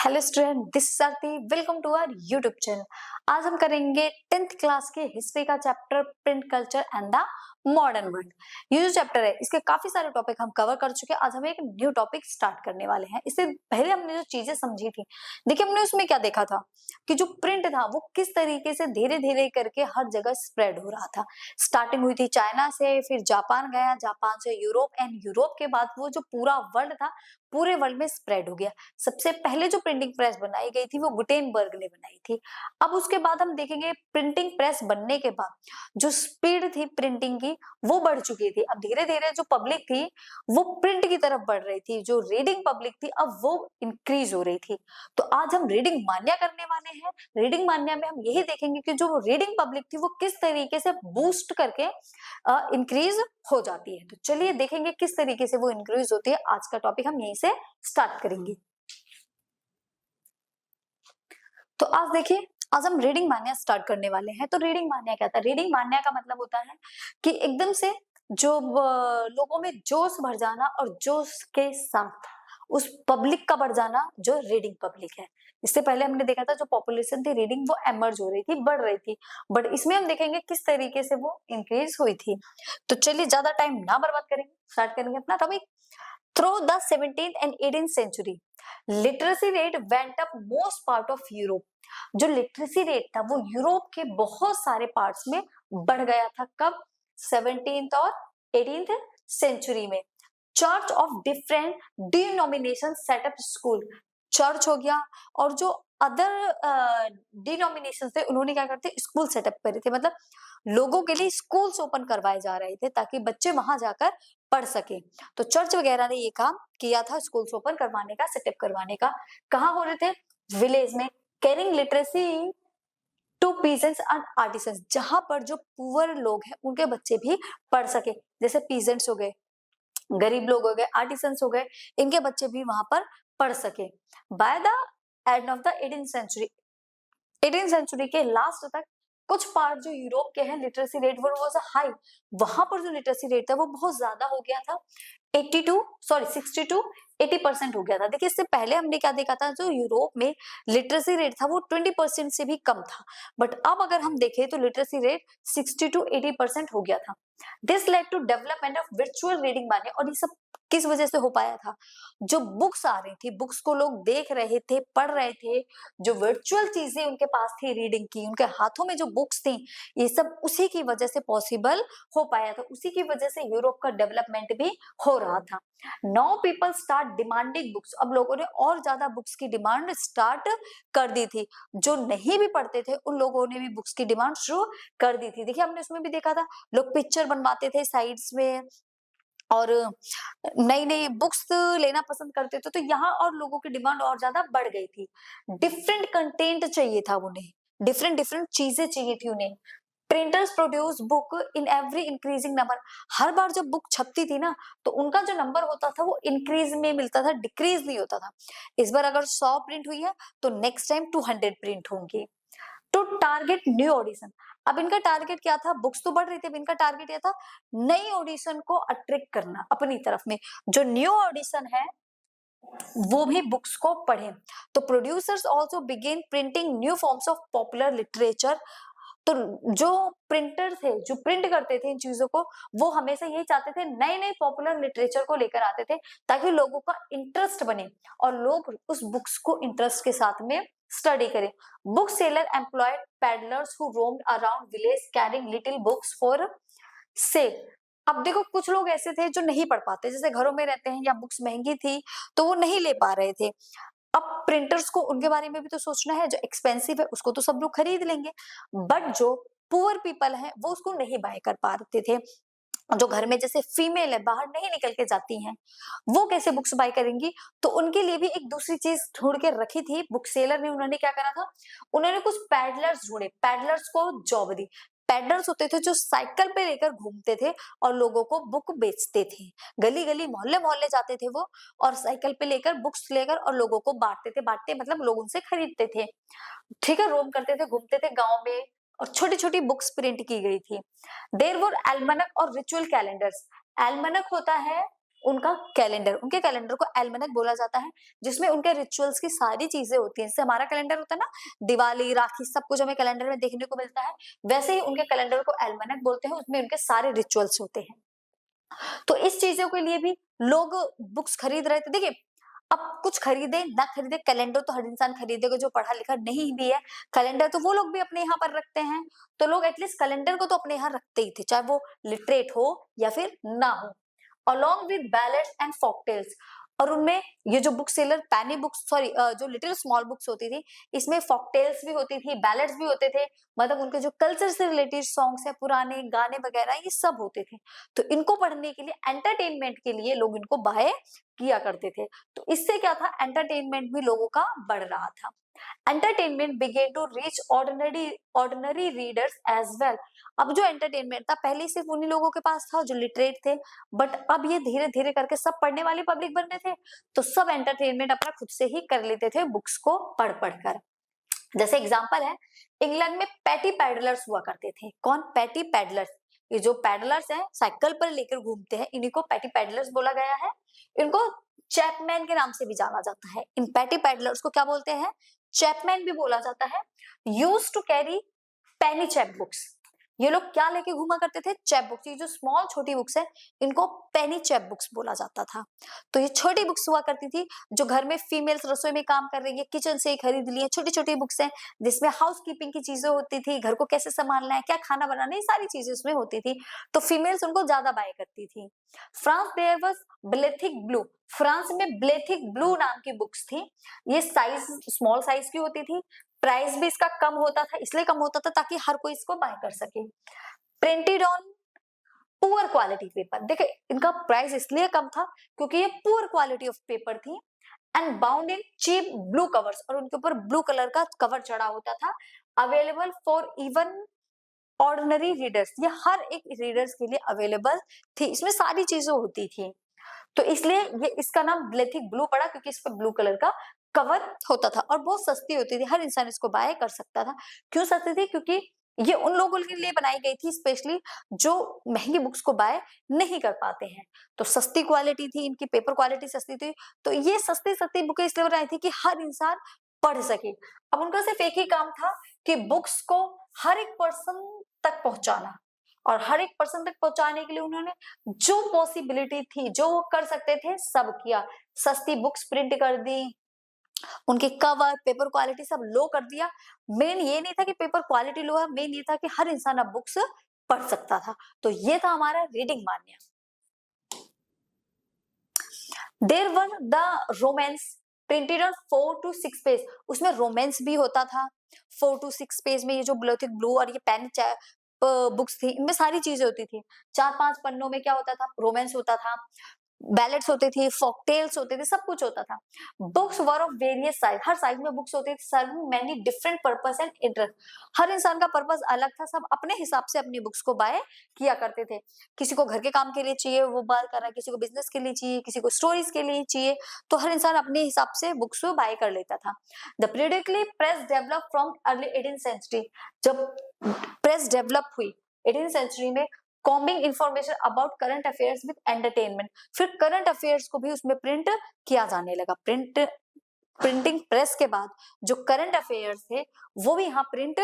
Hello student, this is Aarti. Welcome to our YouTube channel. आज हम करेंगे 10th क्लास के हिस्ट्री का chapter print culture and the modern world. ये जो चैप्टर है इसके काफी सारे टॉपिक हम कवर कर चुके हैं। आज हम एक न्यू टॉपिक स्टार्ट करने वाले हैं। इससे पहले हमने जो चीजें समझी थी, देखिए हमने उसमें क्या देखा था कि जो प्रिंट था वो किस तरीके से धीरे धीरे करके हर जगह स्प्रेड हो रहा था। स्टार्टिंग हुई थी चाइना से, फिर जापान गया, जापान से यूरोप, एंड यूरोप के बाद वो जो पूरा वर्ल्ड था पूरे वर्ल्ड में स्प्रेड हो गया। सबसे पहले जो प्रिंटिंग प्रेस बनाई गई थी वो गुटेनबर्ग ने बनाई थी। अब उसके बाद हम देखेंगे प्रिंटिंग प्रेस बनने के बाद जो स्पीड थी प्रिंटिंग की वो बढ़ चुकी थी। अब धीरे धीरे जो पब्लिक थी वो प्रिंट की तरफ बढ़ रही थी, जो रीडिंग पब्लिक थी अब वो इंक्रीज हो रही थी। तो आज हम रीडिंग मान्या करने वाले हैं। रीडिंग मान्या में हम यही देखेंगे कि जो रीडिंग पब्लिक थी वो किस तरीके से बूस्ट करके इंक्रीज हो जाती है। तो चलिए देखेंगे किस तरीके से वो इंक्रीज होती है। आज का टॉपिक हम यहीं से स्टार्ट करेंगे। तो आज देखिए, आज हम रीडिंग मान्या स्टार्ट करने वाले हैं। तो रीडिंग मान्या क्या था? रीडिंग मान्या का मतलब होता है कि एकदम से जो लोगों में जोश भर जाना और जोश के साथ उस पब्लिक का बढ़ जाना जो रीडिंग पब्लिक है। इससे पहले हमने देखा था जो पॉपुलेशन थी रीडिंग वो एमर्ज हो रही थी, बढ़ रही थी, बट इसमें हम देखेंगे किस तरीके से वो इंक्रीज हुई थी। तो चलिए ज्यादा टाइम ना बर्बाद करेंगे, स्टार्ट करेंगे अपना topic. Through the 17th and 18th century literacy rate went up most part of Europe. जो लिटरेसी रेट था वो यूरोप के बहुत सारे पार्ट्स में बढ़ गया था। कब? 17th और 18th सेंचुरी में। Church of different denomination setup school, church हो गया और जो अदर डिनोमिनेशन थे उन्होंने क्या करते स्कूल सेटअप करे थे। मतलब लोगों के लिए स्कूल्स ओपन करवाए जा रहे थे ताकि बच्चे वहां जाकर पढ़ सके। तो चर्च वगैरह ने ये काम किया था, स्कूल्स ओपन करवाने का, सेटअप करवाने का। कहाँ हो रहे थे? विलेज में। Carrying literacy to peasants and artisans, जहां पर जो पुअर लोग हैं उनके बच्चे भी पढ़ सके। जैसे पीजेंट्स हो गए, गरीब लोग हो गए, आर्टिसंस हो गए, इनके बच्चे भी वहां पर पढ़ सके। By the end of the 18th century, 18th century के लास्ट तक कुछ पार्ट जो यूरोप के हैं लिटरेसी रेट वो वाज हाई, वहां पर जो लिटरेसी रेट था वो बहुत ज्यादा हो गया था। 60 टू 80% हो गया था। देखिए इससे पहले हमने क्या देखा था, जो यूरोप में लिटरेसी रेट था वो 20% से भी कम था, बट अब अगर हम देखें तो लिटरेसी रेट 60 टू 80% हो गया था। This led to development of virtual reading माने, और ये सब किस वजह से हो पाया था? जो बुक्स आ रही थी, बुक्स को लोग देख रहे थे, पढ़ रहे थे, जो वर्चुअल चीजें उनके पास थी रीडिंग की, उनके हाथों में जो बुक्स थी, ये सब उसी की वजह से पॉसिबल हो पाया था। उसी की वजह से यूरोप का डेवलपमेंट भी हो रहा था। Now people start demanding books, अब लोगों ने और ज्यादा बुक्स की डिमांड स्टार्ट कर दी थी। जो नहीं भी पढ़ते थे उन लोगों ने भी बुक्स की डिमांड शुरू कर दी थी। देखिए हमने उसमें भी देखा था, लोग पिक्चर बनवाते थे साइड्स में और नई नई बुक्स लेना पसंद करते थे। तो यहाँ और लोगों की डिमांड और ज्यादा बढ़ गई थी। डिफरेंट कंटेंट चाहिए था उन्हें, डिफरेंट डिफरेंट चीजें चाहिए थी उन्हें। Printers produce book in every increasing number, हर बार जब बुक छपती थी ना तो उनका जो नंबर होता था वो इंक्रीज में मिलता था, डिक्रीज नहीं होता था। इस बार अगर 100 प्रिंट हुई है तो नेक्स्ट टाइम 200 प्रिंट होंगी। टू टारगेट न्यू ऑडिशन, अब इनका टारगेट क्या था? बुक्स तो बढ़ रही थी, अब इनका टारगेट क्या था? नई ऑडिशन को अट्रैक्ट करना अपनी तरफ में। जो न्यू ऑडिशन है वो भी बुक्स को पढ़े। तो producers also begin printing new forms of popular literature. तो जो प्रिंटर थे, जो प्रिंट करते थे इन चीजों को, वो हमेशा यही चाहते थे नए नए पॉपुलर लिटरेचर को लेकर आते थे ताकि लोगों का इंटरेस्ट बने और लोग उस बुक्स को इंटरेस्ट के साथ में स्टडी करें। Book seller employed peddlers who roamed around village carrying little books for sale. अब देखो कुछ लोग ऐसे थे जो नहीं पढ़ पाते, जैसे घरों में रहते हैं या बुक्स महंगी थी तो वो नहीं ले पा रहे थे। अब प्रिंटर्स को उनके बारे में भी तो सोचना है, जो एक्सपेंसिव है उसको तो सब लोग खरीद लेंगे, बट जो पुअर पीपल है वो उसको नहीं बाय कर पाते थे। जो घर में जैसे फीमेल है बाहर नहीं निकल के जाती हैं, वो कैसे बुक्स बाय करेंगी? तो उनके लिए भी एक दूसरी चीज ढूंढ के रखी थी बुक सेलर ने। उन्होंने क्या करा था, उन्होंने कुछ पैडलर्स ढूंढे, पैडलर्स को जॉब दी। पैडलर्स होते थे जो साइकिल पे लेकर घूमते थे और लोगों को बुक बेचते थे। गली गली मोहल्ले मोहल्ले जाते थे वो और साइकिल पे लेकर बुक्स लेकर और लोगों को बांटते थे। बांटते मतलब लोग उनसे खरीदते थे, ठीक है, रोम करते थे, घूमते थे गांव में और छोटी छोटी बुक्स प्रिंट की गई थी। देयर वर एल्मनक और रिचुअल कैलेंडर्स। एल्मनक होता है उनका कैलेंडर, उनके कैलेंडर को एल्मेनक बोला जाता है, जिसमें उनके रिचुअल्स की सारी चीजें होती हैं। जैसे हमारा कैलेंडर होता है ना, दिवाली, राखी, सब कुछ हमें कैलेंडर में देखने को मिलता है, वैसे ही उनके कैलेंडर को एल्मेनक बोलते हैं, उसमें उनके सारे रिचुअल्स होते हैं। तो इस चीजों के लिए भी लोग बुक्स खरीद रहे थे। देखिए, अब कुछ खरीदे ना खरीदे, कैलेंडर तो हर इंसान खरीदेगा जो पढ़ा लिखा नहीं भी है। कैलेंडर तो वो लोग भी अपने यहाँ पर रखते हैं, तो लोग एटलीस्ट कैलेंडर को तो अपने यहाँ रखते ही थे, चाहे वो लिटरेट हो या फिर ना हो। अलोंग विद बैलेट्स एंड फॉकटेल्स, और उनमें ये जो बुक सेलर पैनी बुक्स, सॉरी, जो लिटिल स्मॉल बुक्स होती थी, इसमें फॉकटेल्स भी होती थी, बैलेट्स भी होते थे, मतलब उनके जो कल्चर से रिलेटेड सॉन्ग्स है, पुराने गाने वगैरह, ये सब होते थे। तो इनको पढ़ने के लिए, एंटरटेनमेंट के लिए लोग इनको बाय किया करते थे। तो इससे क्या था, एंटरटेनमेंट भी लोगों का बढ़ रहा था। Entertainment begin to reach ordinary readers as well. अब जो एंटरटेनमेंट था, पहले सिर्फ उन्हीं लोगों के पास था जो लिटरेट थे, बट अब ये धीरे धीरे करके सब पढ़ने वाली पब्लिक बन रहे थे, तो सब एंटरटेनमेंट अपना खुद से ही कर लेते थे बुक्स को पढ़ पढ़ कर। जैसे एग्जांपल है, इंग्लैंड में पैटी पैडलर्स हुआ करते थे। कौन? Petty peddlers. ये जो पैडलर्स हैं, साइकिल पर लेकर घूमते हैं, इन्हीं को पैटी पैडलर्स बोला गया है। इनको चैपमैन के नाम से भी जाना जाता है। इन पैटी पैडलर्स को क्या बोलते हैं? चैपमैन भी बोला जाता है। Used to carry penny chap books. ये लोग क्या लेके घूमा करते थे? Chap books. ये जो स्मॉल छोटी बुक्स है, इनको पेनी चैप बुक्स बोला जाता था। तो ये छोटी बुक्स हुआ करती थी, जो घर में फीमेल्स रसोई में काम कर रही है, किचन से ही खरीद ली है। छोटी छोटी बुक्स हैं, जिसमें हाउस कीपिंग की चीजें होती थी, घर को कैसे संभालना है, क्या खाना बनाना है, ये सारी चीजें उसमें होती थी। तो फीमेल्स उनको ज्यादा बाय करती थी। France there was Bibliotheque Bleue. France में ब्लेथिक ब्लू नाम की बुक्स थी। ये साइज, स्मॉल साइज की होती थी। प्राइस भी इसका कम होता था, इसलिए कम होता था ताकि हर कोई इसको बाय कर सके। Printed on poor quality paper. देखिए, इनका प्राइस इसलिए कम था क्योंकि ये पुअर क्वालिटी ऑफ पेपर थी। And bound in cheap blue covers, और उनके ऊपर ब्लू कलर का कवर चढ़ा होता था। Available for even ordinary readers, ये हर एक रीडर्स के लिए अवेलेबल थी। इसमें सारी चीजें होती थी, तो इसलिए ये इसका नाम ब्लेथिक ब्लू पड़ा, क्योंकि इस पर ब्लू कलर का कवर होता था और बहुत सस्ती होती थी, हर इंसान इसको बाय कर सकता था। क्यों सस्ती थी? क्योंकि ये उन लोगों के लिए बनाई गई थी स्पेशली, जो महंगी बुक्स को बाय नहीं कर पाते हैं। तो सस्ती क्वालिटी थी, इनकी पेपर क्वालिटी सस्ती थी, तो ये सस्ती सस्ती बुकें इसलिए बनाई थी कि हर इंसान पढ़ सके। अब उनका सिर्फ एक ही काम था कि बुक्स को हर एक पर्सन तक पहुंचाना, और हर एक पर्सन तक पहुंचाने के लिए उन्होंने जो पॉसिबिलिटी थी, जो वो कर सकते थे, सब किया। सस्ती बुक्स प्रिंट कर दी, उनके कवर, पेपर क्वालिटी सब लो कर दिया। मेन ये नहीं था कि पेपर क्वालिटी लो है, मेन ये था कि हर इंसान अब बुक्स पढ़ सकता था। तो ये था हमारा reading mania. There were the romance printed on 4 to 6 page. उसमें रोमांस भी होता था। 4 to 6 पेज में ये जो ब्लूथिक ब्लू और ये पेन बुक्स थी, इनमें सारी चीजें होती थी। 4-5 पन्नों में क्या होता था? रोमांस होता था, बैलेट्स होते थे, फॉकटेल्स होते थे, सब कुछ होता था। Books were of various size, हर साइज में बुक्स होती थी। Serving many different purpose and interest. हर इंसान का पर्पस अलग था, सब अपने हिसाब से अपनी बुक्स को बाय किया करते थे। किसी को घर के काम के लिए चाहिए, वो बाय कर रहा है, किसी को बिजनेस के लिए चाहिए, किसी को स्टोरीज के लिए चाहिए, तो हर इंसान अपने हिसाब से बुक्स को बाय कर लेता था। The periodically press develop from early 18th century. जब प्रेस डेवलप हुई 18th सेंचुरी में, combing information about current affairs with entertainment, फिर करंट अफेयर्स को भी उसमें प्रिंट किया जाने लगा। प्रिंटिंग प्रेस के बाद जो करंट अफेयर्स थे, वो भी यहाँ प्रिंट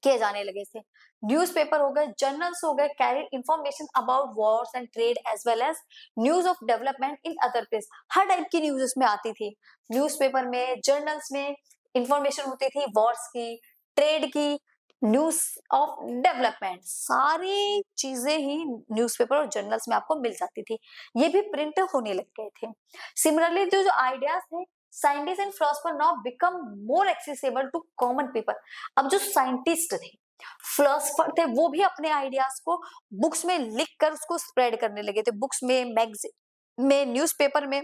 किए जाने लगे थे। न्यूज़पेपर हो गए, जर्नल्स हो गए, carried information about wars and trade as well as news of development in other place. हर टाइप की न्यूज उसमें आती थी। न्यूज़पेपर में, जर्नल्स में इंफॉर्मेशन होती थी, वॉर्स की, ट्रेड की, न्यूज ऑफ डेवलपमेंट, सारी चीजें ही न्यूज़पेपर और जर्नल्स में आपको मिल जाती थी। ये भी प्रिंट होने लग गए थे। सिमिलरली जो आइडियाज थे, scientist and philosopher now become more accessible to common people. अब जो साइंटिस्ट थे, फिलोसफर थे, वो भी अपने आइडियाज को बुक्स में लिख कर उसको स्प्रेड करने लगे थे। बुक्स में, मैगजीन में, न्यूज़पेपर में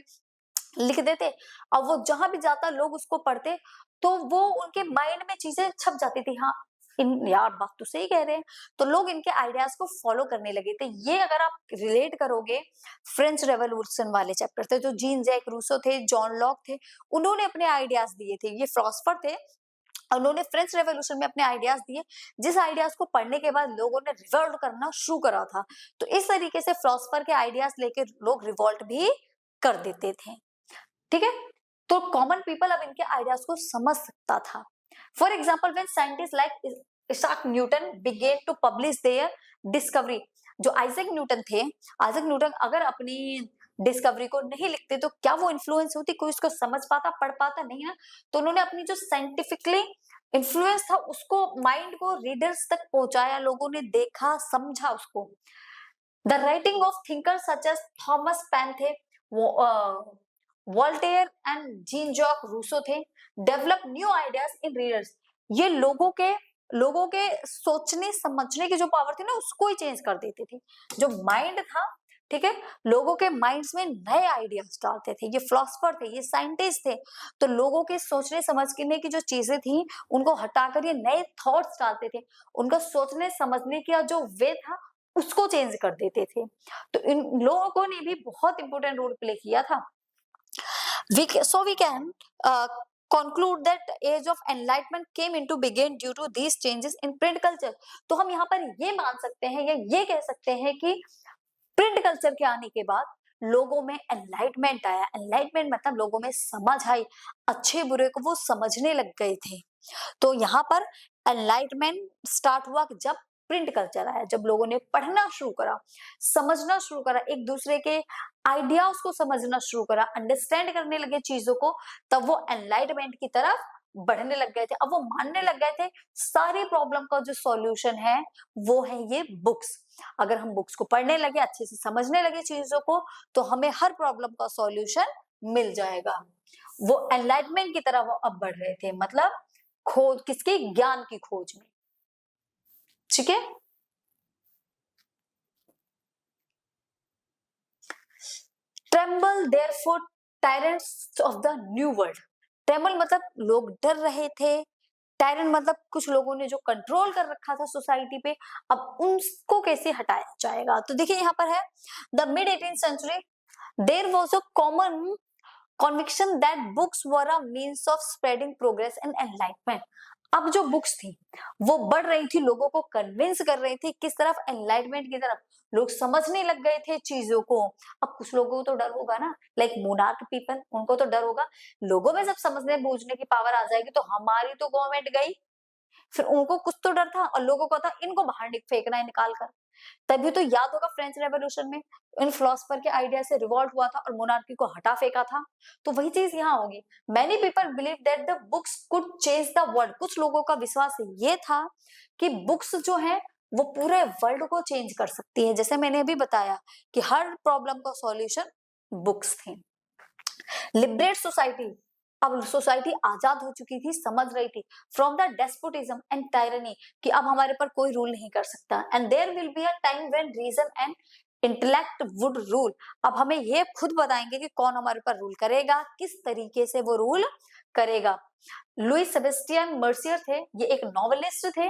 लिख देते, और वो जहां भी जाता लोग उसको पढ़ते, तो वो उनके माइंड में चीजें छप जाती थी। हाँ, इन यार बात तो सही कह रहे हैं, तो लोग इनके आइडियाज को फॉलो करने लगे थे। ये अगर आप रिलेट करोगे, फ्रेंच रेवोल्यूशन वाले चैप्टर थे, जो जीन जैक रूसो थे, जॉन लॉक थे, उन्होंने अपने आइडियाज दिए थे। ये फिलोसफर थे, उन्होंने फ्रेंच रेवोल्यूशन में अपने आइडियाज दिए, जिस आइडियाज को पढ़ने के बाद लोगों ने रिवोल्ट करना शुरू करा था। तो इस तरीके से फिलोसफर के आइडियाज लेके लोग रिवोल्ट भी कर देते थे। ठीक है, तो कॉमन पीपल अब इनके आइडियाज को समझ सकता था। For example when scientist like Isaac Newton began to publish their discovery, जो आइजैक न्यूटन थे, आइजैक न्यूटन अगर अपनी डिस्कवरी को नहीं लिखते तो क्या वो इन्फ्लुएंस होती, कोई उसको समझ पाता, पढ़ पाता, नहीं ना। तो उन्होंने अपनी जो साइंटिफिकली इन्फ्लुएंस था उसको, माइंड को रीडर्स तक पहुंचाया, लोगों ने देखा, समझा उसको। The writing of thinkers such as Thomas Paine थे, Voltaire and Jean Jacques Rousseau थे, develop new ideas in readers. ये लोगों के सोचने समझने की जो पावर थी ना उसको ही चेंज कर देते थे। जो माइंड था, ठीक है, लोगों के माइंड्स में नए आइडियाज डालते थे। ये फिलोसफर थे, ये साइंटिस्ट थे, तो लोगों के सोचने समझने की जो चीजें थी उनको हटाकर ये नए थॉट्स डालते थे। उनका सोचने समझने का जो वे था उसको चेंज कर देते थे। तो इन लोगों ने भी बहुत इंपॉर्टेंट रोल प्ले किया था। We can conclude that age of enlightenment came into being due to these changes in print culture। तो हम यहाँ पर ये मान सकते हैं या ये कह सकते हैं कि प्रिंट कल्चर के आने के बाद लोगों में एनलाइटमेंट आया। एनलाइटमेंट मतलब लोगों में समझ आई, अच्छे बुरे को वो समझने लग गए थे। तो यहाँ पर एनलाइटमेंट स्टार्ट हुआ जब प्रिंट कल्चर आया, जब लोगों ने पढ़ना शुरू करा, समझना शुरू करा, एक दूसरे के आइडियाज को समझना शुरू करा, अंडरस्टैंड करने लगे चीजों को, तब वो एनलाइटमेंट की तरफ बढ़ने लग गए थे। अब वो मानने लग गए थे सारी प्रॉब्लम का जो सॉल्यूशन है वो है ये बुक्स। अगर हम बुक्स को पढ़ने लगे, अच्छे से समझने लगे चीजों को, तो हमें हर प्रॉब्लम का सॉल्यूशन मिल जाएगा। वो एनलाइटमेंट की तरफ वो अब बढ़ रहे थे, मतलब खोज किसकी, ज्ञान की खोज में। ठीक है, tremble therefore tyrants of the new world. Tremble मतलब लोग डर रहे थे, टायरेंट मतलब कुछ लोगों ने जो कंट्रोल कर रखा था सोसाइटी पे, अब उनको कैसे हटाया जाएगा। तो देखिए यहाँ पर है, the mid 18th century there was a common conviction that books were a means of spreading progress and enlightenment। अब जो बुक्स थी वो बढ़ रही थी, लोगों को कन्विंस कर रही थी किस तरफ, एनलाइटमेंट की तरफ। लोग समझने लग गए थे चीजों को। अब कुछ लोगों को तो डर होगा ना, लाइक मोनार्क पीपल, उनको तो डर होगा। लोगों में जब समझने बूझने की पावर आ जाएगी तो हमारी तो गवर्नमेंट गई, फिर उनको कुछ तो डर था और लोगों को था इनको बाहर फेंकना है निकाल कर। तभी तो याद होगा फ्रेंच रेवोल्यूशन में इन फिलोसफर के आइडिया से रिवॉल्ट हुआ था और मोनार्की को हटा फेंका था। तो वही चीज यहाँ होगी। Many people believe that the books could change the world. कुछ लोगों का विश्वास ये था कि बुक्स जो है वो पूरे वर्ल्ड को चेंज कर सकती है। जैसे मैंने अभी बताया कि हर प्रॉब्लम का सॉल्यूशन बुक्स थे। लिबरेट सोसाइटी, अब सोसाइटी आजाद हो चुकी थी, समझ रही थी from the despotism and tyranny, कि अब हमारे पर कोई रूल नहीं कर सकता। And there will be a time when reason and intellect would rule. अब हमें ये खुद बताएंगे कि कौन हमारे पर रूल करेगा, किस तरीके से वो रूल करेगा। लुइस सेबेस्टियन मर्सियर थे, ये एक नॉवेलिस्ट थे,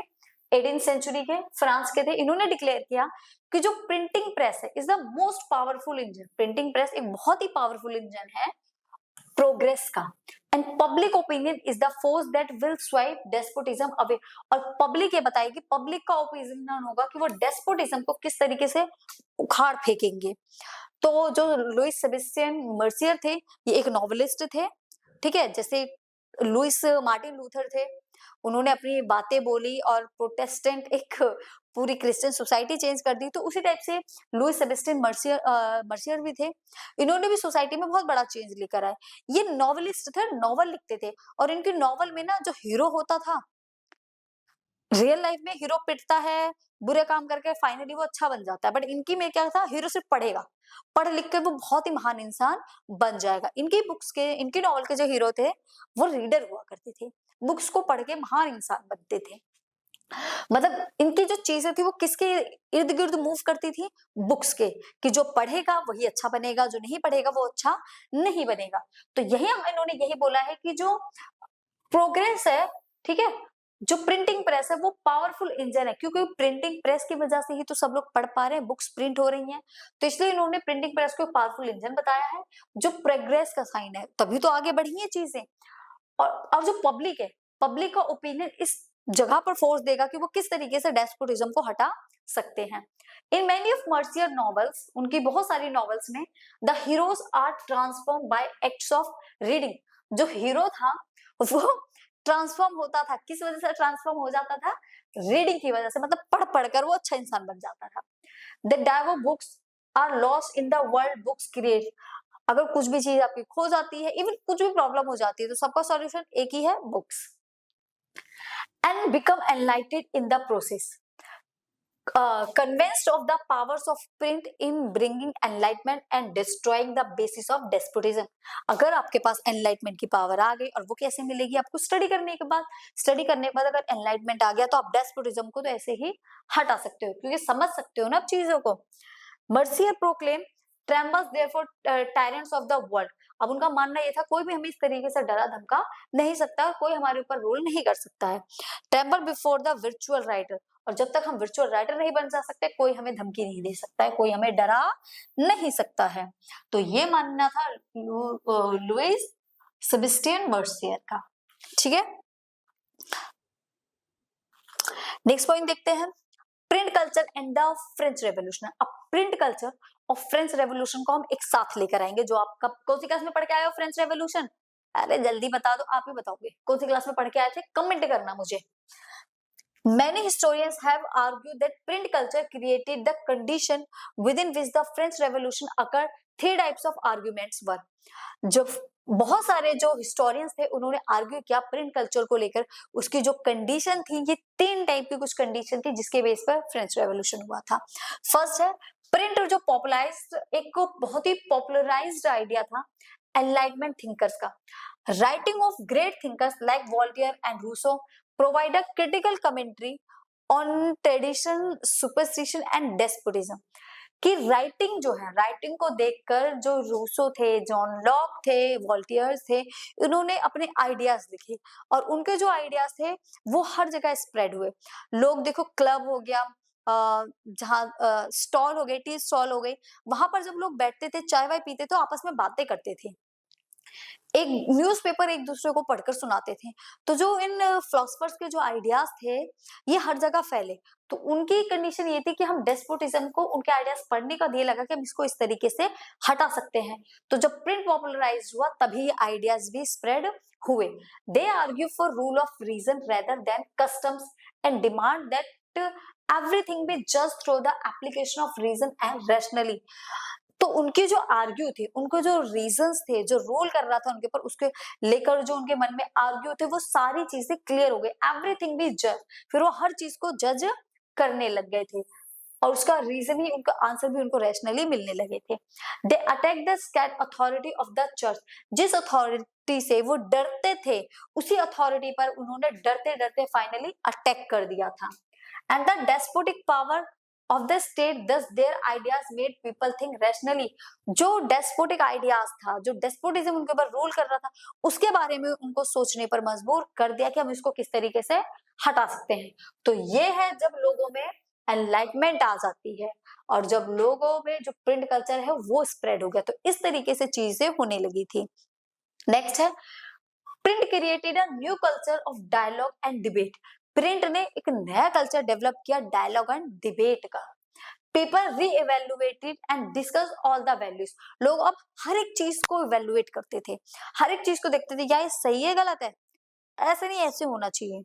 18th सेंचुरी के, फ्रांस के थे। इन्होंने डिक्लेयर किया कि जो प्रिंटिंग प्रेस है is the most powerful engine. Printing press एक बहुत ही पावरफुल इंजन है प्रोग्रेस का। And public opinion is the force that will swipe despotism away. और पब्लिक ये बताएगी, पब्लिक का ओपिनियन होगा कि वो डेस्पोटिज्म को किस तरीके से उखाड़ फेंकेंगे। तो जो लुइस सेबेस्टियन मर्सियर थे ये एक नॉवेलिस्ट थे, ठीक है। जैसे लुइस मार्टिन लूथर थे, उन्होंने अपनी बातें बोली और प्रोटेस्टेंट एक पूरी क्रिश्चियन सोसाइटी चेंज कर दी। तो उसी टाइप से लुइस सेबेस्टियन मर्सियर भी थे, इन्होंने भी सोसाइटी में बहुत बड़ा चेंज लेकर आए। ये नॉवेलिस्ट थे, नॉवल लिखते थे, और इनकी नॉवल में ना जो हीरो होता था, रियल लाइफ में हीरो पिटता है, बुरे काम करके फाइनली वो अच्छा बन जाता है, बट इनकी में क्या था, हीरो सिर्फ पढ़ेगा, पढ़ लिख के वो बहुत ही महान इंसान बन जाएगा। इनकी बुक्स के, इनकी नॉवल के जो हीरो थे वो रीडर हुआ करते थे, बुक्स को पढ़ के महान इंसान बनते थे। मतलब इनकी जो चीजें थी वो किसके इर्द गिर्द मूव करती थी, बुक्स के, कि जो पढ़ेगा वही अच्छा बनेगा, जो नहीं पढ़ेगा वो अच्छा नहीं बनेगा। तो यही इन्होंने यही बोला है कि जो प्रोग्रेस है, ठीक है, जो प्रिंटिंग प्रेस है वो पावरफुल इंजन है, क्योंकि प्रिंटिंग प्रेस की वजह से ही तो सब लोग पढ़ पा रहे हैं, बुक्स प्रिंट हो रही हैं। तो इसलिए इन्होंने प्रिंटिंग प्रेस को पावरफुल इंजन बताया है, जो प्रोग्रेस का साइन है, तभी तो आगे बढ़ी है चीजें। और अब जो पब्लिक है, पब्लिक का ओपिनियन इस जगह पर फोर्स देगा कि वो किस तरीके से डेस्पोटिज्म को हटा सकते हैं। In many of Mercier novels, उनकी बहुत सारी नॉवेल्स में the heroes are transform by acts of reading. जो हीरो था वो ट्रांसफॉर्म होता था, किस वजह से ट्रांसफॉर्म हो जाता था? रीडिंग की वजह से, मतलब पढ़ पढ़कर वो अच्छा इंसान बन जाता था। द डाइवो books are lost in the world books create. अगर कुछ भी चीज आपकी खो जाती है, इवन कुछ भी प्रॉब्लम हो जाती है, तो सबका सॉल्यूशन एक ही है, books. And become एनलाइटेड in the process, convinced of the powers of print in bringing enlightenment and destroying the basis of despotism। अगर आपके पास enlightenment की पावर आ गई, और वो कैसे मिलेगी आपको? स्टडी करने के बाद। स्टडी करने के बाद अगर enlightenment आ गया तो आप despotism को तो ऐसे ही हटा सकते हो, क्योंकि समझ सकते हो ना आप चीजों को। Mercier proclaim trembles therefore tyrants of the world। अब उनका मानना ये था कोई भी हमें इस तरीके से डरा धमका नहीं सकता और कोई हमारे ऊपर रूल नहीं कर सकता है। Tremble before the virtual writer, और जब तक हम वर्चुअल राइटर नहीं बन जा सकते, कोई हमें धमकी नहीं दे सकता है, कोई हमें डरा नहीं सकता है। तो ये मानना था लुइस सेबेस्टियन मर्सियर का। ठीक है, नेक्स्ट पॉइंट देखते हैं, print culture and the French revolution. अब प्रिंट कल्चर और फ्रेंच रेवोल्यूशन को हम एक साथ लेकर आएंगे। जो आप कब कौन सी क्लास में पढ़ के आए हो फ्रेंच रेवोल्यूशन? अरे जल्दी बता दो, आप ही बताओगे कौन सी क्लास में पढ़ के आए थे, कमेंट करना मुझे। Many historians have argued that print culture created the condition within which the French Revolution occurred. Three types of arguments were, जो बहुत सारे जो हिस्टोरियंस थे उन्होंने आर्ग्यू किया प्रिंट कल्चर को लेकर, उसकी जो कंडीशन थी, ये तीन टाइप की कुछ कंडीशन थी जिसके बेस पर फ्रेंच रेवोल्यूशन हुआ था। फर्स्ट है प्रिंट, जो पॉपुलराइज्ड, एक को बहुत ही पॉपुलराइज्ड आइडिया था एनलाइटमेंट थिंकर्स का। Writing of great thinkers like Voltaire and Rousseau provide a critical commentary on tradition, superstition and despotism. कि राइटिंग जो है, राइटिंग को देखकर जो रूसो थे, जॉन लॉक थे, वॉल्टियर्स थे, इन्होंने अपने आइडियाज लिखे और उनके जो आइडियाज थे वो हर जगह स्प्रेड हुए। लोग देखो, क्लब हो गया, जहाँ स्टॉल हो गए, टी स्टॉल हो गई, वहां पर जब लोग बैठते थे, चाय वाय पीते थे, आपस में बातें करते थे, एक न्यूज़पेपर एक दूसरे को पढ़कर सुनाते थे। तो जो इन फिलोसफर्स के जो आइडियाज थे ये हर जगह फैले। तो उनकी कंडीशन ये थी कि हम डेस्पोटिज्म को, उनके आइडियाज पढ़ने का ये लगा कि हम इसको इस तरीके से हटा सकते हैं। तो जब प्रिंट पॉपुलराइज हुआ तभी ये आइडियाज भी स्प्रेड हुए। They argue for rule of reason rather than customs and demand that everything be just through the application of reason and rationally. तो उनके जो आर्ग्यू थे, उनको जो रीजंस थे, जो रोल कर रहा था उनके ऊपर, उसके लेकर जो उनके मन में आर्ग्यू थे, वो सारी चीजें क्लियर हो गई। एवरीथिंग बी जज, फिर वो हर चीज को जज करने लग गए थे और उसका रीजन ही, उनका आंसर भी उनको रैशनली मिलने लगे थे। They attack the sacred authority of the church. जिस अथॉरिटी से वो डरते थे, उसी अथॉरिटी पर उन्होंने डरते डरते फाइनली अटैक कर दिया था। And the despotic power of the state, thus their ideas made people think rationally। जो डेस्पोटिक आइडियाज था, जो डेस्पोटिज्म उनके ऊपर रूल कर रहा था, उसके बारे में उनको सोचने पर मजबूर कर दिया कि हम इसको किस तरीके से हटा सकते हैं। तो ये है जब लोगों में एनलाइटमेंट आ जाती है और जब लोगों में जो प्रिंट कल्चर है वो स्प्रेड हो गया। तो इस तरीके से चीजें होने लगी थी। नेक्स्ट है print created a new culture of dialogue and debate. Print ने एक नया कल्चर डेवलप किया डायलॉग एंड डिबेट का। People reevaluated and discuss all the values. लोग अब हर एक चीज को इवेल्युएट करते थे, हर एक चीज को देखते थे, या ये सही है गलत है, ऐसे नहीं, ऐसे होना चाहिए।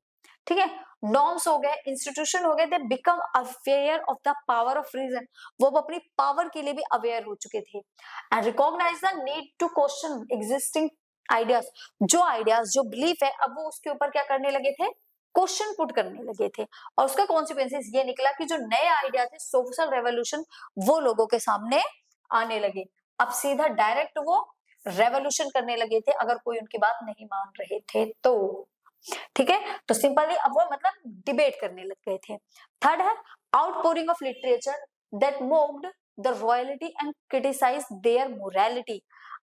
ठीक है, नॉर्म्स हो गए, इंस्टीट्यूशन हो गए, they become aware of the power of reason. वो अपनी पावर के लिए भी अवेयर हो चुके थे। And recognize the need to question existing ideas. जो आइडियाज, जो बिलीफ है, अब वो उसके ऊपर क्या करने लगे थे, क्वेश्चन पुट करने लगे थे। और उसका कॉन्सिक्वेंसेस ये निकला कि जो नए आइडिया थे, सोशल रेवोल्यूशन, वो लोगों के सामने आने लगे। अब सीधा डायरेक्ट वो रेवोल्यूशन करने लगे थे अगर कोई उनकी बात नहीं मान रहे थे तो। ठीक है, तो सिंपली अब वो मतलब डिबेट करने लग गए थे। थर्ड है outpouring of literature that moved the royalty and criticize their morality.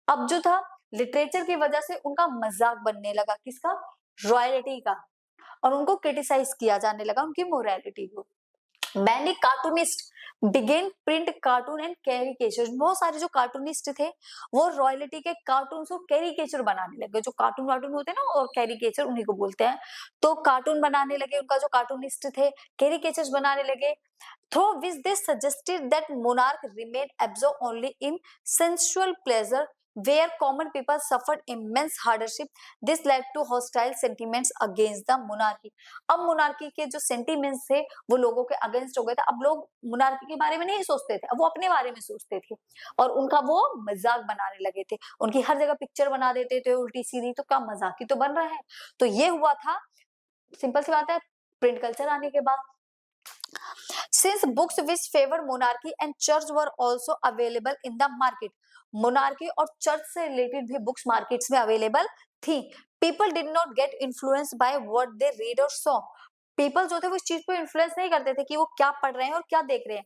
अब जो था लिटरेचर की वजह से उनका मजाक बनने लगा, किसका, रॉयल्टी का, और उनको क्रिटिसाइज किया जाने लगा, उनकी मोरालिटी को। Many cartoonist began print cartoon and caricature. बहुत सारे जो कार्टूनिस्ट थे वो रॉयल्टी के कार्टून और कैरिकेचर बनाने लगे। जो कार्टून वार्टून होते हैं ना, और कैरिकेचर उन्हीं को बोलते हैं। तो कार्टून बनाने लगे, उनका जो कार्टूनिस्ट थे कैरिकेचर्स बनाने लगे। Through which they suggested that monarch remain absorb only in sensual pleasure where common people suffered immense hardship. This led to hostile sentiments against the monarchy. अब मोनार्की के जो सेंटिमेंट्स थे वो लोगों के अगेंस्ट हो गए थे। अब लोग मोनार्की के बारे में नहीं सोचते थे, अब वो अपने बारे में सोचते थे और उनका वो मजाक बनाने लगे थे। उनकी हर जगह पिक्चर बना देते थे उल्टी सीधी, तो क्या मजाक ही तो बन रहा है। तो ये हुआ था, सिंपल सी बात है, प्रिंट कल्चर आने के बाद। Since books which favor monarchy and church were also available in the market, monarchy और चर्च से रिलेटेड भी बुक्स मार्केट्स में अवेलेबल थी। People did not gate influence by what they read और सॉ। पीपल जो थे वो इस चीज को इन्फ्लुएंस नहीं करते थे कि वो क्या पढ़ रहे हैं और क्या देख रहे हैं,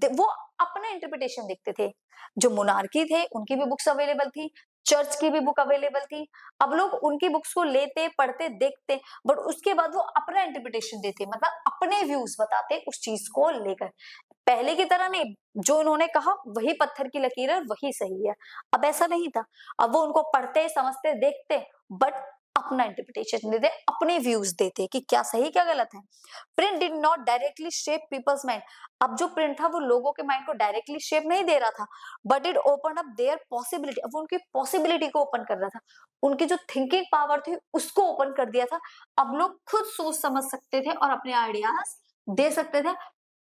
वो अपना इंटरप्रिटेशन देखते थे। जो मोनार्की थे उनकी भी बुक्स अवेलेबल थी, चर्च की भी बुक अवेलेबल थी। अब लोग उनकी बुक्स को लेते, पढ़ते, देखते, बट उसके बाद वो अपना इंटरप्रिटेशन देते, मतलब अपने व्यूज बताते उस चीज को लेकर। पहले की तरह नहीं, जो उन्होंने कहा वही पत्थर की लकीर है, वही सही है। अब ऐसा नहीं था, अब वो उनको पढ़ते, समझते, देखते, बट अपना इंटरप्रिटेशन देते, अपने व्यूज देते कि क्या सही क्या गलत है। Print did not directly shape people's mind. अब जो प्रिंट था वो लोगों के माइंड को डायरेक्टली शेप नहीं दे रहा था, but it open up their possibility. अब उनकी पॉसिबिलिटी को ओपन कर रहा था, उनकी जो थिंकिंग पावर थी उसको ओपन कर दिया था। अब लोग खुद सोच समझ सकते थे और अपने आइडियाज दे सकते थे,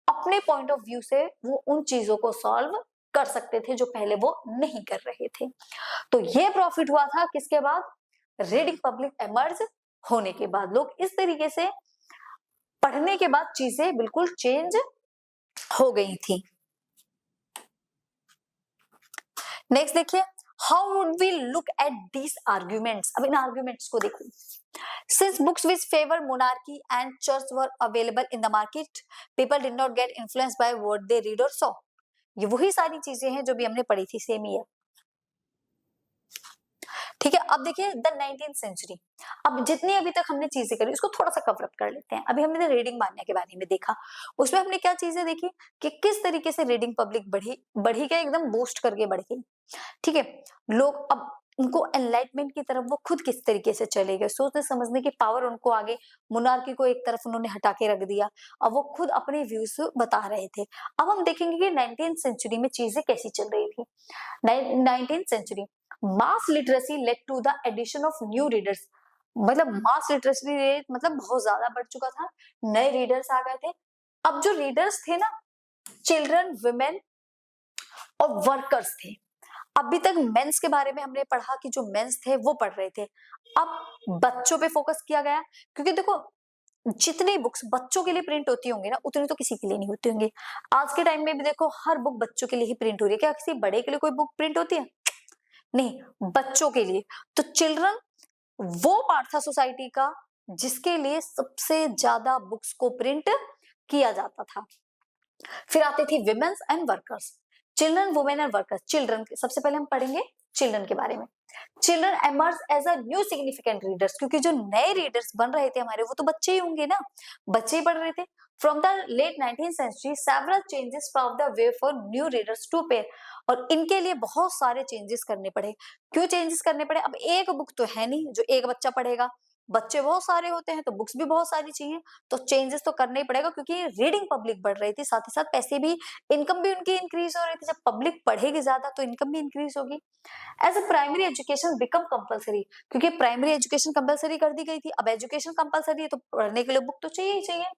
अपने पॉइंट ऑफ व्यू से वो उन चीजों को सॉल्व कर सकते थे जो पहले वो नहीं कर रहे थे। तो ये प्रॉफिट हुआ था किसके बाद? रीडिंग पब्लिक एमर्ज होने के बाद। लोग इस तरीके से पढ़ने के बाद चीजें बिल्कुल चेंज हो गई थी। नेक्स्ट देखिए, how would we look at these arguments. अब इन आर्ग्यूमेंट्स को देखो। Since books which favor monarchy and church were available in the market, people did not get influenced by what they read or saw. ये वही सारी चीजें हैं जो भी हमने पढ़ी थी, सेम ही है। ठीक है, अब देखिए द 19th सेंचुरी। अब जितनी अभी तक हमने चीजें करी उसको थोड़ा सा कवर अप कर लेते हैं। अभी हमने रीडिंग मान्या के बारे में देखा, उसमें हमने क्या चीजें देखी कि किस तरीके से रीडिंग पब्लिक बढ़ी क्या, एकदम बूस्ट करके बढ़ गई। ठीक है, लोग अब उनको एनलाइटमेंट की तरफ वो खुद किस तरीके से चले गए, सोचने समझने की पावर उनको आगे, मोनार्की को एक तरफ उन्होंने हटा के रख दिया, अब वो खुद अपने व्यूज बता रहे थे। अब हम देखेंगे कि 19th सेंचुरी में चीजें कैसी चल रही थी। 19th century, mass literacy led to the addition of new readers. मतलब मास लिटरेसी रेट मतलब बहुत ज्यादा बढ़ चुका था, नए रीडर्स आ गए थे। अब जो रीडर्स थे ना, चिल्ड्रन, वुमेन और वर्कर्स थे। अभी तक मेंस के बारे में हमने पढ़ा कि जो मेंस थे वो पढ़ रहे थे, अब बच्चों पे फोकस किया गया। क्योंकि देखो जितनी बुक्स बच्चों के लिए प्रिंट होती होंगी ना, उतनी तो किसी के लिए नहीं होती होंगी। आज के टाइम में भी देखो हर बुक बच्चों के लिए ही प्रिंट हो रही है, क्या किसी बड़े के लिए कोई बुक प्रिंट होती है? नहीं, बच्चों के लिए। तो चिल्ड्रन वो पार्ट था सोसाइटी का जिसके लिए सबसे ज्यादा बुक्स को प्रिंट किया जाता था। फिर आते थे womens and workers. Children, women and workers. Children, सबसे पहले हम पढ़ेंगे चिल्ड्रन के बारे में। Children emerge as a new significant readers, क्योंकि जो नए रीडर्स बन रहे थे हमारे, वो तो बच्चे ही होंगे ना, बच्चे ही पढ़ रहे थे। From the late 19th century several changes from the way for new readers to pair. और इनके लिए बहुत सारे चेंजेस करने पड़े। क्यों चेंजेस करने पड़े? अब एक बुक तो है नहीं जो एक बच्चा पढ़ेगा, बच्चे बहुत सारे होते हैं तो बुक्स भी बहुत सारी चाहिए, तो चेंजेस तो करना ही पड़ेगा। क्योंकि रीडिंग पब्लिक बढ़ रही थी, साथ ही साथ पैसे भी, इनकम भी उनकी इंक्रीज हो रही थी। जब पब्लिक पढ़ेगी ज्यादा तो इनकम भी इंक्रीज होगी। As a primary education become compulsory, क्योंकि प्राइमरी एजुकेशन कंपलसरी कर दी गई थी। अब एजुकेशन कंपलसरी है तो पढ़ने के लिए बुक तो चाहिए ही चाहिए।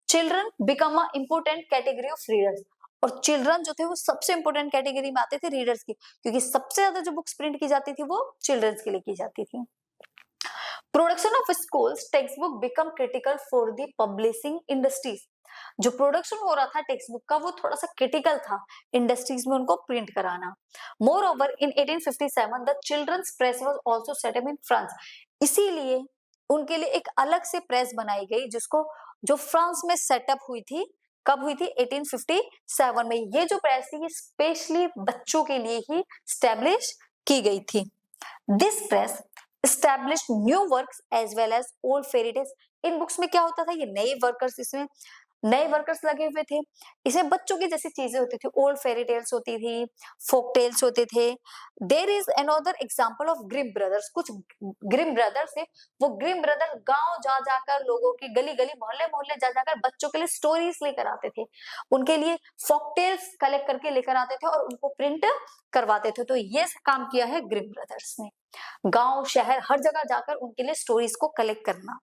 Children become a important category of readers, और चिल्ड्रन जो थे वो सबसे इंपोर्टेंट कैटेगरी में आते थे रीडर्स की, क्योंकि सबसे ज्यादा जो बुक्स प्रिंट की जाती थी वो चिल्ड्रंस के लिए की जाती थी। Production of schools text book become critical for the publishing industries. जो प्रोडक्शन हो रहा था टेक्स्ट बुक का वो थोड़ा सा क्रिटिकल था इंडस्ट्रीज में उनको प्रिंट कराना। Moreover in 1857 the children's press was also set up in France. इसीलिए उनके लिए एक अलग से प्रेस बनाई गई जिसको, जो फ्रांस में सेटअप हुई थी। कब हुई थी? 1857 में। ये जो प्रेस थी ये स्पेशली बच्चों के लिए ही स्टैब्लिश की गई थी। This press established new works as well as old fairy tales। In books में क्या होता था, ये नए वर्कर्स इसमें नए वर्कर्स लगे हुए थे। इसमें बच्चों की जैसी चीजें होती थी, ओल्ड फेरी टेल्स होती थी, फोक टेल्स होते थे। There is another example of Grimm brothers. कुछ ग्रिम ब्रदर्स थे, वो ग्रिम ब्रदर गांव जा जाकर, लोगों की गली गली, मोहल्ले मोहल्ले जा जाकर बच्चों के लिए स्टोरीज लेकर आते थे, उनके लिए फोक टेल्स कलेक्ट करके लेकर आते थे और उनको प्रिंट करवाते थे। तो ये काम किया है ग्रिम ब्रदर्स ने, गांव शहर हर जगह जाकर उनके लिए स्टोरीज को कलेक्ट करना।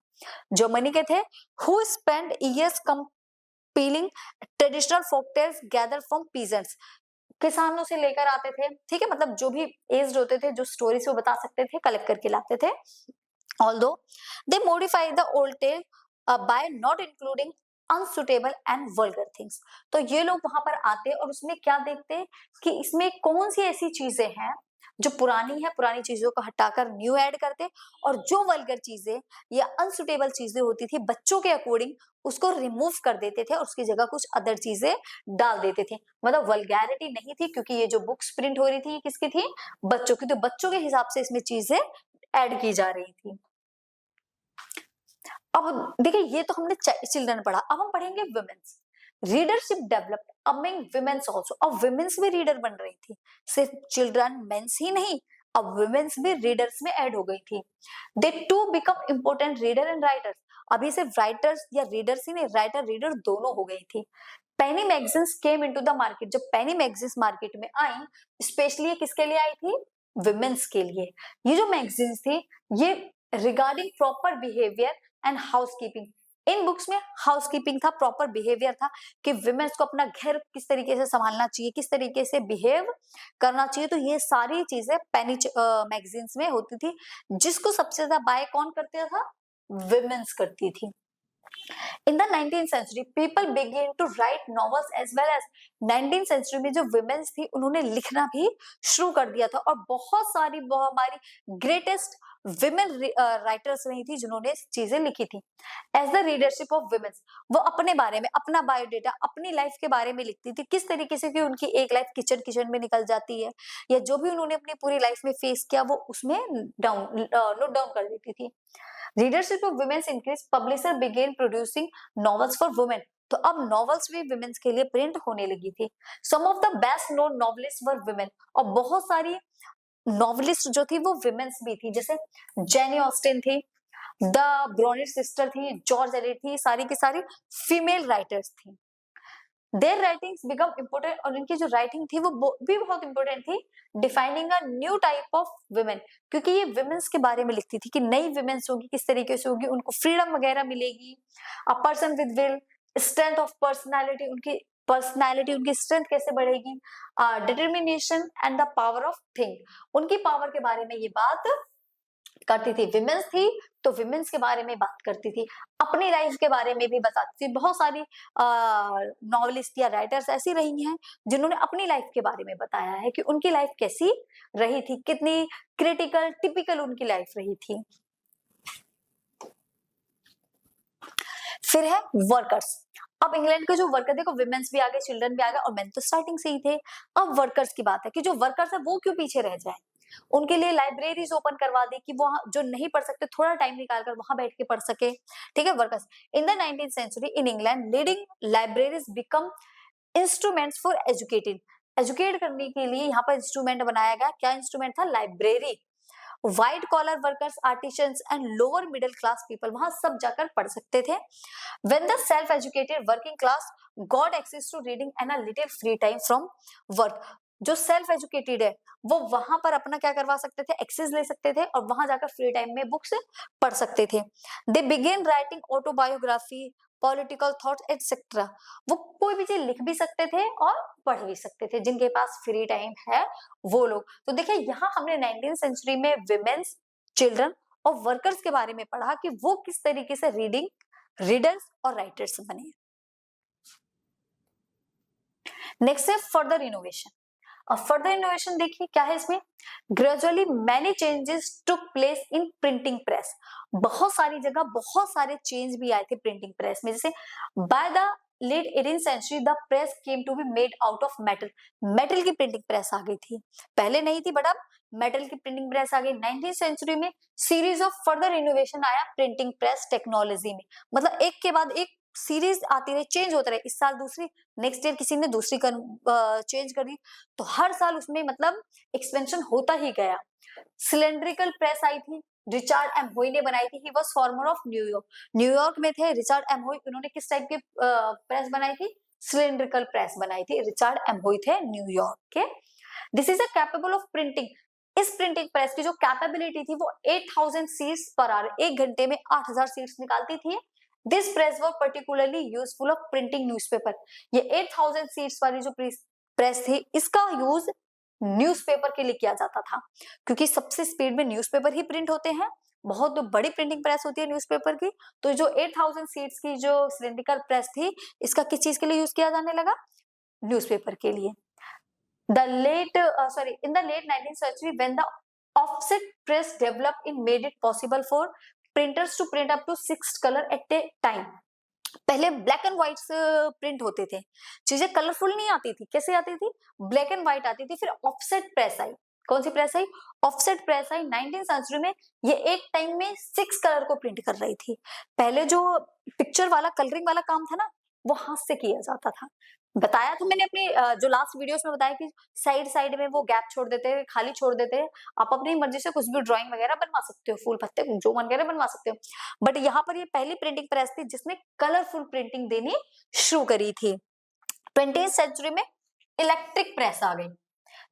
जर्मनी के थे, who spend years compiling traditional folk tales gather from peasants. किसानों से लेकर आते थे, ठीक है, मतलब जो भी एज्ड होते थे, जो स्टोरीज वो बता सकते थे, कलेक्ट करके लाते थे। Although they modify the old tale by not including unsuitable and vulgar things. तो ये लोग वहां पर आते और उसमें क्या देखते हैं कि इसमें कौन सी ऐसी चीजें हैं जो पुरानी है, पुरानी चीजों को हटाकर न्यू ऐड करते, और जो वल्गर चीजें या अनसुटेबल चीजें होती थी बच्चों के अकॉर्डिंग, उसको रिमूव कर देते थे और उसकी जगह कुछ अदर चीजें डाल देते थे। मतलब वल्गैरिटी नहीं थी, क्योंकि ये जो बुक्स प्रिंट हो रही थी ये किसकी थी, बच्चों की, तो बच्चों के हिसाब से इसमें चीजें ऐड की जा रही थी। अब देखिए, ये तो हमने चिल्ड्रन पढ़ा, अब हम पढ़ेंगे womens. Readership developed among womens also. अब वुमेन्स भी रीडर बन रही थी, सिर्फ चिल्ड्रन मेंस ही नहीं, अब वुमेन्स भी रीडर्स में ऐड हो गई थी। They too become important reader and writers. अभी सिर्फ राइटर्स या रीडर्स ही नहीं, राइटर रीडर दोनों हो गई थी। Penny magazines came into the market. जब पेनी मैगजीन्स मार्केट में आई, स्पेशली किसके लिए आई थी, वुमेन्स के लिए। ये जो मैगजीन्स थी, ये regarding proper behaviour and housekeeping, in books में हाउसकीपिंग था, प्रॉपर बिहेवियर था कि विमेन्स को अपना घर किस तरीके से संभालना चाहिए, किस तरीके से बिहेव करना चाहिए। तो ये सारी चीजें पेनी मैगजीन्स में होती थी, जिसको सबसे ज्यादा बाय कौन करता था, विमेन्स करती थी। In the 19th century, people began to write novels as well as 19th century में जो women's थी, उन्होंने लिखना भी शुरू कर दिया था, और बहुत सारी हमारी ग्रेटेस्ट विमेन राइटर्स रही थी जिन्होंने चीजें लिखी थी। As the readership of womens, वो अपने बारे में, अपना बायोडेटा, अपनी लाइफ के बारे में लिखती थी, किस तरीके से कि उनकी एक लाइफ किचन किचन में निकल जाती है, या जो भी उन्होंने अपनी पूरी लाइफ में फेस किया वो उसमें नोट डाउन कर देती थी। Readership of womens increase, publisher began producing novels for women. तो अब नॉवेल्स भी वुमेन्स के लिए प्रिंट होने लगी थी। Some of the best known novelist were women, और बहुत सारी नॉवेलिस्ट जो थी वो वुमेन्स भी थी, जैसे जेनी ऑस्टिन थी, द ब्रोनिट सिस्टर थी, जॉर्ज एलियट थी, सारी की सारी फीमेल राइटर्स थी। देयर राइटिंग्स बिकम इम्पोर्टेंट, और इनकी जो राइटिंग थी वो भी बहुत इंपॉर्टेंट थी, defining a new type of women, क्योंकि ये वुमेन्स के बारे में लिखती थी कि नई वुमेन्स होगी, किस तरीके से होगी, उनको फ्रीडम वगैरह मिलेगी, a person with will, strength of personality, उनकी पर्सनालिटी, उनकी स्ट्रेंथ कैसे बढ़ेगी, determination and the power of think, उनकी पावर के बारे में ये बात करती थी। विमेन्स थी तो विमेन्स के बारे में बात करती थी, अपनी लाइफ के बारे में भी बताती थी। बहुत सारी नॉवेलिस्ट या राइटर्स ऐसी रही हैं जिन्होंने अपनी लाइफ के बारे में बताया है कि उनकी लाइफ कैसी रही थी, कितनी क्रिटिकल टिपिकल उनकी लाइफ रही थी। फिर है वर्कर्स। अब इंग्लैंड के जो वर्कर, देखो विमेन्स भी आ गए, चिल्ड्रन भी आ गए, और मेन तो स्टार्टिंग से ही थे। अब वर्कर्स की बात है कि जो वर्कर्स है वो क्यों पीछे रह जाए, उनके लिए लाइब्रेरीज ओपन करवा दी कि वो जो नहीं पढ़ सकते थोड़ा टाइम निकालकर वहां बैठ के पढ़ सके, ठीक है। Workers in the 19th century in England, leading libraries become instruments for educating. Educate करने के लिए यहाँ पर इंस्ट्रूमेंट बनाया गया। क्या इंस्ट्रूमेंट था, library. White collar workers, artisans and lower middle class people वहां सब जाकर पढ़ सकते थे। When the self-educated working class got access to reading and a little free time from work, जो सेल्फ एजुकेटेड है वो वहां पर अपना क्या करवा सकते थे, एक्सेस ले सकते थे, और वहां जाकर फ्री टाइम में बुक्स पढ़ सकते थे। They begin writing autobiography, political thoughts etcetera. वो कोई भी चीज लिख भी सकते थे और पढ़ भी सकते थे, जिनके पास फ्री टाइम है वो लोग। तो देखिए, यहाँ हमने 19th सेंचुरी में विमेन्स, चिल्ड्रन और वर्कर्स के बारे में पढ़ा कि वो किस तरीके से रीडर्स और राइटर्स बने। नेक्स्ट है फर्दर इनोवेशन। और फर्दर इनोवेशन देखिए क्या है इसमें, gradually many changes took place in printing press. बहुत सारी जगह बहुत सारे चेंज भी आए थे प्रिंटिंग प्रेस में। जैसे by the late 18th century the press came to be made out of metal. Metal की प्रिंटिंग प्रेस आ गई थी, पहले नहीं थी, बट अब मेटल की प्रिंटिंग प्रेस आ गई। 19th सेंचुरी में सीरीज ऑफ फर्दर इनोवेशन आया प्रिंटिंग प्रेस टेक्नोलॉजी में, मतलब एक के बाद एक सीरीज आती रही, चेंज होता रहे, इस साल दूसरी, नेक्स्ट ईयर किसी ने दूसरी चेंज कर दी, तो हर साल उसमें मतलब एक्सपेंशन होता ही गया। सिलेंड्रिकल प्रेस आई थी, रिचार्ड एमहोई ने बनाई थी। He was farmer of New York, New York में थे रिचार्ड एमहोई। उन्होंने किस टाइप की प्रेस बनाई थी? सिलेंड्रिकल प्रेस बनाई थी। रिचार्ड एमहोई थे न्यूयॉर्क के। This is a capable of printing, इस प्रिंटिंग प्रेस की जो कैपेबिलिटी थी वो 8000 सीड्स पर आवर, एक घंटे में 8000 सीड्स निकालती थी। This press was particularly useful of printing newspaper. ये 8000 सीड्स वाली जो प्रेस थी, इसका यूज न्यूज़पेपर के लिए किया जाता था, क्योंकि सबसे स्पीड में न्यूज़पेपर ही प्रिंट होते हैं। बहुत बड़ी प्रिंटिंग प्रेस होती है न्यूज़पेपर की। तो जो 8000 सीड्स की जो सिलेंड्रिकल प्रेस थी, इसका किस चीज के लिए यूज किया जाने लगा? न्यूज़पेपर के लिए। In the late 19th century, when the offset press developed, it made it possible for printers to print up to 6 color at a time. पहले ब्लैक एंड व्हाइट प्रिंट होते थे, चीजें कलरफुल नहीं आती थी। कैसे आती थी? ब्लैक एंड व्हाइट आती थी। फिर ऑफसेट प्रेस आई। कौन सी प्रेस आई? ऑफसेट प्रेस आई 19th सेंचुरी में। ये एक टाइम में 6 कलर को प्रिंट कर रही थी। पहले जो पिक्चर वाला कलरिंग वाला काम था ना, वो हाथ से किया जाता था। बताया था मैंने अपनी जो लास्ट वीडियोस में बताया कि साइड साइड में वो गैप छोड़ देते हैं, खाली छोड़ देते हैं। आप अपनी मर्जी से कुछ भी ड्राइंग वगैरह बनवा सकते हो, फूल पत्ते जो मन करे बनवा सकते हो। बट यहाँ पर ये पहली प्रिंटिंग प्रेस थी जिसने कलरफुल प्रिंटिंग देनी शुरू करी थी। 20th सेंचुरी में इलेक्ट्रिक प्रेस आ गई।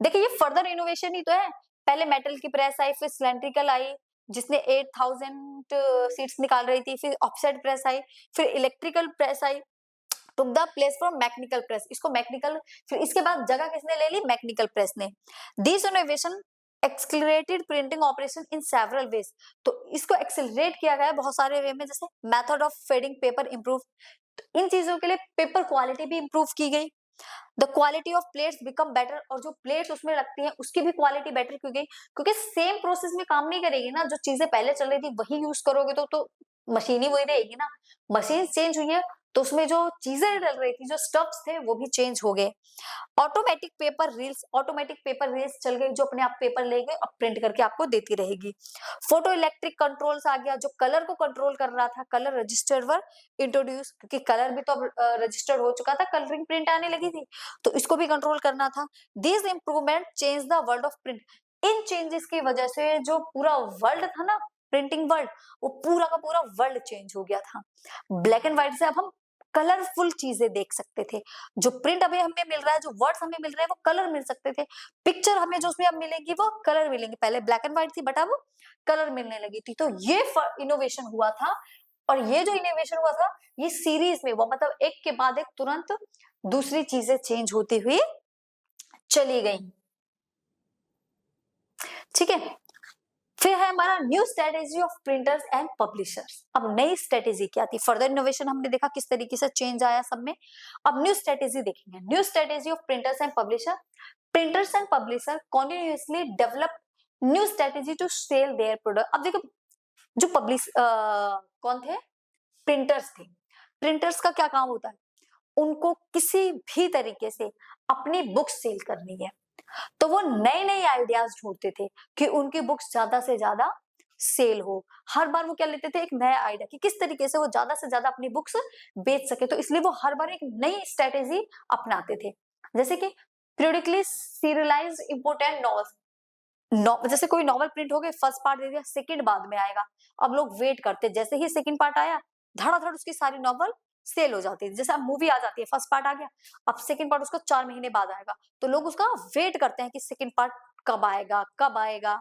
देखिए ये फर्दर इनोवेशन ही तो है। पहले मेटल की प्रेस आई, फिर सिलेंड्रिकल आई जिसने 8000 सीट्स निकाल रही थी, फिर ऑफसेट प्रेस आई, फिर electrical press I, took the place from mechanical press. इसको मैकेनिकल, फिर इसके बाद जगह किसने ले ली? मैकेनिकल प्रेस ने। This innovation accelerated printing operation in several ways. तो इसको एक्सेलरेट किया गया बहुत सारे वे में, जैसे method of feeding paper improve, इन चीजों के लिए पेपर क्वालिटी भी इंप्रूव की गई। The quality of plates become better, और जो प्लेट्स उसमें लगती हैं उसकी भी क्वालिटी बेटर की गई, क्योंकि सेम प्रोसेस में काम नहीं करेगी ना। जो चीजें पहले चल रही थी वही यूज करोगे तो मशीन ही वही रहेगी ना। मशीन चेंज हुई है तो उसमें जो चीजें डल रही थी, जो स्टफ्स थे, वो भी चेंज हो गए। ऑटोमेटिक पेपर रील्स चल गई, जो अपने आप पेपर लेंगे और प्रिंट करके आपको देती रहेगी। फोटो इलेक्ट्रिक कंट्रोल्स आ गया, जो कलर को कंट्रोल कर रहा था। कलर रजिस्टर वर इंट्रोड्यूस, क्योंकि कलर भी तो अब रजिस्टर्ड हो चुका था, कलरिंग प्रिंट आने लगी थी, तो इसको भी कंट्रोल करना था। This improvement change the world of print. In changes की वजह से जो पूरा वर्ल्ड था ना, प्रिंटिंग वर्ल्ड, वो पूरा का पूरा वर्ल्ड चेंज हो गया था। ब्लैक एंड व्हाइट से अब हम कलरफुल चीजें देख सकते थे। जो प्रिंट अभी हमें मिल रहा है, जो वर्ड्स हमें मिल रहे हैं, वो कलर मिल सकते थे। पिक्चर हमें जो उसमें अब मिलेगी वो कलर मिलेंगी। पहले ब्लैक एंड व्हाइट थी बट अब कलर मिलने लगी थी। तो ये इनोवेशन हुआ था, और ये जो इनोवेशन हुआ था ये सीरीज में हुआ, मतलब एक के बाद एक तुरंत दूसरी चीजें चेंज होती हुई चली गई। ठीक है, फिर है हमारा new strategy of printers and publishers. अब नई स्ट्रेटेजी क्या थी? फर्दर इनोवेशन हमने देखा किस तरीके से चेंज आया सब में। अब न्यू स्ट्रेटेजी देखेंगे। New strategy of printers and publisher. Printers and publisher continuously develop new strategy to sell their product. अब देखो जो कौन थे? प्रिंटर्स थे। प्रिंटर्स का क्या काम होता है? उनको किसी भी तरीके से अपनी बुक सेल करनी है, तो वो नए नए आइडियाज ढूंढते थे कि उनकी बुक्स ज्यादा से ज्यादा सेल हो। हर बार वो क्या लेते थे? एक नया आइडिया कि किस तरीके से वो ज्यादा से ज्यादा अपनी बुक्स बेच सके। तो इसलिए वो हर बार एक नई स्ट्रेटेजी अपनाते थे। जैसे कि पीरियडिकली सीरियलाइज्ड इंपोर्टेंट नॉवेल्स। जैसे कोई नॉवल प्रिंट हो गई, फर्स्ट पार्ट दे दिया, सेकंड बाद में आएगा। अब लोग वेट करते, जैसे ही सेकंड पार्ट आया धड़ाधड़ उसकी सारी नॉवल सेल हो जाती है। जैसे अब मूवी आ जाती है, फर्स्ट पार्ट आ गया, अब सेकंड पार्ट उसका 4 महीने बाद आएगा, तो लोग उसका वेट करते हैं कि सेकंड पार्ट कब आएगा कब आएगा।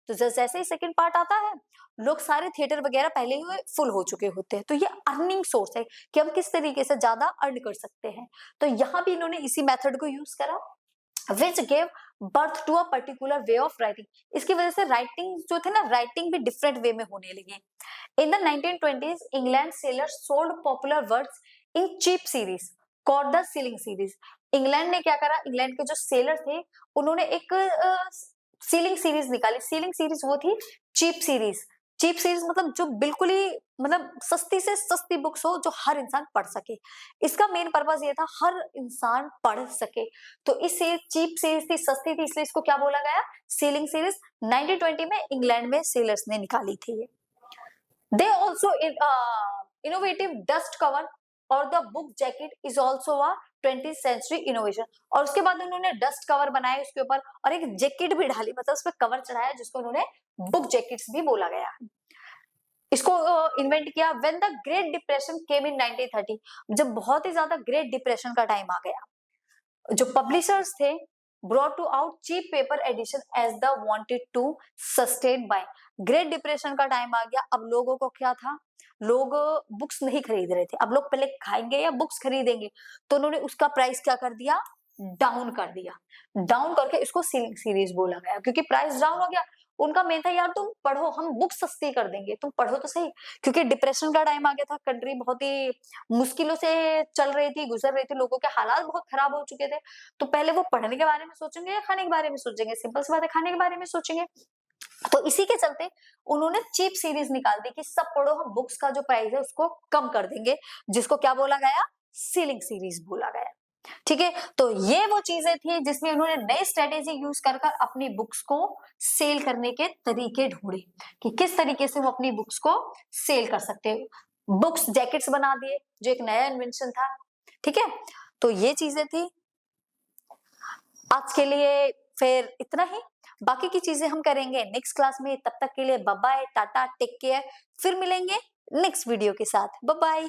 तो जैसे ही सेकंड पार्ट आता है, लोग सारे थिएटर वगैरह पहले ही फुल हो चुके होते हैं। तो ये अर्निंग सोर्स है कि हम किस तरीके से ज्यादा अर्न कर सकते हैं। तो यहाँ भी इन्होंने इसी मेथड को यूज करा, which gave birth to a particular way of writing। इसकी वजह से राइटिंग जो थे ना, राइटिंग भी डिफरेंट वे में होने लगी। In the 1920s, England sailors sold popular words in cheap series called the sealing series। England ने क्या करा? इंग्लैंड के जो सेलर थे उन्होंने एक सीलिंग सीरीज निकाली। सीलिंग सीरीज वो थी चीप सीरीज। चीप सीरीज मतलब जो बिल्कुल ही मतलब सस्ती से सस्ती बुक्स हो जो हर इंसान पढ़ सके। इसका मेन पर्पस ये था हर इंसान पढ़ सके। तो इसे चीप सीरीज थी, सस्ती थी, इसलिए इसको क्या बोला गया? Ceiling series. 1920 में इंग्लैंड में सेलर्स ने निकाली थी ये। They also innovative dust cover. और the book jacket is also a 20th century innovation. और उसके बाद उन्होंने डस्ट कवर बनाए उसके ऊपर और एक जैकेट भी डाली, मतलब उस पर कवर चढ़ाया जिसको उन्होंने बुक जैकेट्स भी बोला गया। इसको इन्वेंट किया व्हेन द ग्रेट डिप्रेशन केम इन 1930, जब बहुत ही ज्यादा ग्रेट डिप्रेशन का टाइम आ गया। जो पब्लिशर्स थे brought to out cheap paper edition as the wanted to sustain by, great depression का टाइम आ गया। अब लोगों को क्या था, लोग बुक्स नहीं खरीद रहे थे, अब लोग पहले खाएंगे या बुक्स खरीदेंगे, तो उन्होंने उसका प्राइस क्या कर दिया, डाउन कर दिया। डाउन करके इसको सीलिंग सीरीज बोला गया, क्योंकि प्राइस डाउन हो गया। उनका मेन था यार तुम पढ़ो, हम बुक सस्ती कर देंगे, तुम पढ़ो तो सही, क्योंकि डिप्रेशन का टाइम आ गया था, कंट्री बहुत ही मुश्किलों से चल रही थी, गुजर रही थी, लोगों के हालात बहुत खराब हो चुके थे। तो पहले वो पढ़ने के बारे में सोचेंगे या खाने के बारे में सोचेंगे, सिंपल सी बात है, खाने के बारे में सोचेंगे। तो इसी के चलते उन्होंने चीप सीरीज निकाल दी कि सब पढ़ो, हम बुक्स का जो प्राइस है उसको कम कर देंगे, जिसको क्या बोला गया, सीलिंग सीरीज बोला गया। ठीक है, तो ये वो चीजें थी जिसमें उन्होंने नई स्ट्रेटेजी यूज कर अपनी बुक्स को सेल करने के तरीके ढूंढे कि किस तरीके से वो अपनी बुक्स को सेल कर सकते हैं। बुक्स जैकेट्स बना दिए, जो एक नया इन्वेंशन था। ठीक है, तो ये चीजें थी आज के लिए। फिर इतना ही, बाकी की चीजें हम करेंगे नेक्स्ट क्लास में। तब तक के लिए bye bye, tata, take care. फिर मिलेंगे नेक्स्ट वीडियो के साथ। Bye bye.